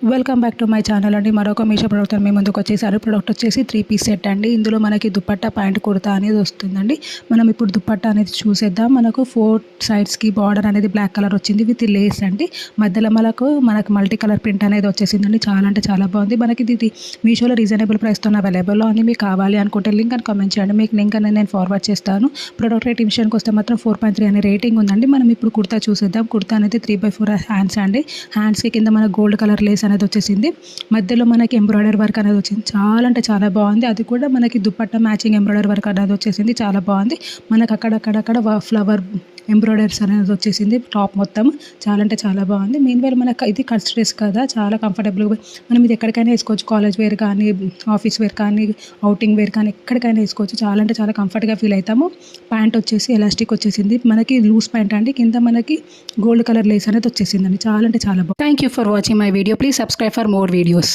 Welcome back to my channel అండి. మరొక Meesho product మీ ముందుకు వచ్చేసారు. ప్రోడక్ట్ వచ్చేసి 3 పీస్ సెట్ అండి. ఇందులో మనకి దుపట్టా ప్యాంట్ కుర్తా అనేది వస్తుందండి. మనం ఇప్పుడు దుపట్టా అనేది చూసేద్దాం. మనకు 4 సైడ్స్కి బార్డర్ అనేది బ్లాక్ కలర్ వచ్చింది విత్ లేస్ అండి. మధ్యలో మనకు మల్టీ కలర్ ప్రింట్ అనేది వచ్చేసిందండి. చాలా అంటే చాలా బాగుంది. మనకి ఇది మీషోలో రీజనబుల్ ప్రైస్తో అవైలబుల్లో అని మీకు కావాలి అనుకుంటే లింక్ అని కామెంట్ చేయండి. మీకు లింక్ అనేది నేను ఫార్వర్డ్ చేస్తాను. ప్రోడక్ట్ రేట్ విషయానికి వస్తే మాత్రం 4.3 అనే రేటింగ్ ఉందండి. మనం ఇప్పుడు కుర్తా చూసేద్దాం. కుర్తా అనేది 3/4 హ్యాండ్స్ అండి. హ్యాండ్స్కి కింద మనకు గోల్డ్ కలర్ లేస్ అనేది వచ్చేసింది. మధ్యలో మనకి ఎంబ్రాయిడరీ వర్క్ అనేది వచ్చింది. చాలా అంటే చాలా బాగుంది. అది కూడా మనకి దుపట్టా మ్యాచింగ్ ఎంబ్రాయిడరీ వర్క్ అనేది వచ్చేసింది. చాలా బాగుంది. మనకు అక్కడక్కడ ఫ్లవర్ ఎంబ్రాయిడరీస్ అనేది వచ్చేసింది టాప్ మొత్తం. చాలా అంటే చాలా బాగుంది. మీన్వైల్ మనకు ఇది కట్ డ్రెస్ కదా, చాలా కంఫర్టబుల్గా మనం ఇది ఎక్కడికైనా వేసుకోవచ్చు. కాలేజ్ వేర్ కానీ, ఆఫీస్ వేర్ కానీ, అవుటింగ్ వేర్ కానీ ఎక్కడికైనా వేసుకోవచ్చు. చాలా అంటే చాలా కంఫర్ట్గా ఫీల్ అవుతాము. ప్యాంట్ వచ్చేసి ఎలాస్టిక్ వచ్చేసింది. మనకి లూజ్ ప్యాంట్ అండి. కింద మనకి గోల్డ్ కలర్ లేస్ అనేది వచ్చేసిందండి. చాలా అంటే చాలా బాగుంది. Thank you for watching my video. Please subscribe for more videos.